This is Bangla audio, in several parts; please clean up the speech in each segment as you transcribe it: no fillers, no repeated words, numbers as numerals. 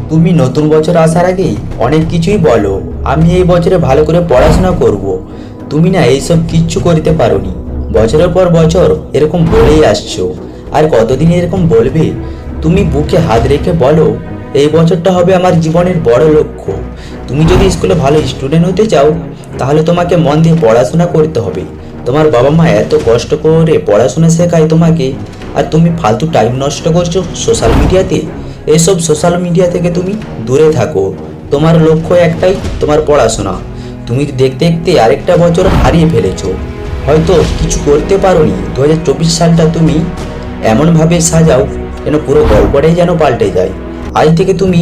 তুমি নতুন বছর আসার আগেই অনেক কিছুই বলো, আমি এই বছরে ভালো করে পড়াশোনা করব। তুমি না এইসব কিচ্ছু করতে পারোনি। বছরের পর বছর এরকম বলেই আসছো, আর কতদিন এরকম বলবে? তুমি বুকে হাত রেখে বলো, এই বছরটা হবে আমার জীবনের বড় লক্ষ্য। তুমি যদি স্কুলে ভালো স্টুডেন্ট হতে চাও, তাহলে তোমাকে মন দিয়ে পড়াশোনা করতে হবে। তোমার বাবা মা এত কষ্ট করে পড়াশোনা শেখায় তোমাকে, আর তুমি ফালতু টাইম নষ্ট করছো সোশ্যাল মিডিয়াতে। এইসব সোশ্যাল মিডিয়া থেকে তুমি দূরে থাকো। তোমার লক্ষ্য একটাই, তোমার পড়াশোনা। তুমি দেখতে দেখতে আরেকটা বছর হারিয়ে ফেলেছো। হয়তো কিছু করতে পারোনি। 2024 সালটা তুমি এমনভাবে সাজাও যেন পুরো গল্পটাই যেন পাল্টে যায়। আজ থেকে তুমি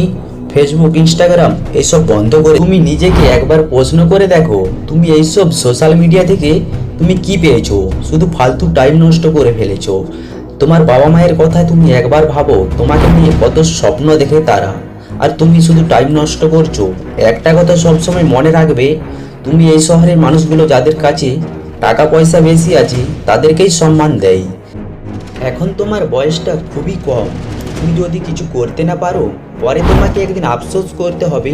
ফেসবুক, ইনস্টাগ্রাম এসব বন্ধ করে তুমি নিজেকে একবার প্রশ্ন করে দেখো, তুমি এইসব সোশ্যাল মিডিয়া থেকে তুমি কি পেয়েছো? শুধু ফালতু টাইম নষ্ট করে ফেলেছো। তোমার বাবা মায়ের কথা তুমি একবার ভাবো, তোমাকে নিয়ে কত স্বপ্ন দেখে তারা, আর তুমি শুধু টাইম নষ্ট করছো। একটা কথা সবসময় মনে রাখবে, তুমি এই শহরের মানুষগুলো যাদের কাছে টাকা পয়সা বেশি আছে তাদেরকেই সম্মান দেয়। এখন তোমার বয়সটা খুবই কম। তুমি যদি কিছু করতে না পারো, পরে তোমাকে একদিন আফসোস করতে হবে।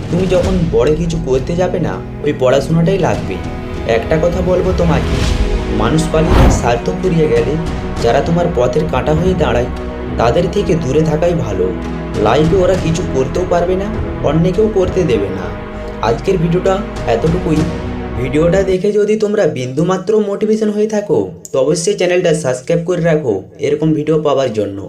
তুমি যখন বড় কিছু করতে যাবে না, ওই পড়াশোনাটাই লাগবে। একটা কথা বলবো তোমাকে, মানুষ পালিয়ে স্বার্থ ফুরিয়ে গেলে যারা তোমার পথের কাঁটা হয়ে দাঁড়ায় তাদের থেকে দূরে থাকাই ভালো। লাইফে ওরা কিছু করতেও পারবে না, অন্যকেও করতে দেবে না। আজকের ভিডিওটা এতটুকুই। ভিডিওটা দেখে যদি তোমরা বিন্দুমাত্র মোটিভেশন হয়ে থাকো, তো অবশ্যই চ্যানেলটা সাবস্ক্রাইব করে রাখো এরকম ভিডিও পাওয়ার জন্য।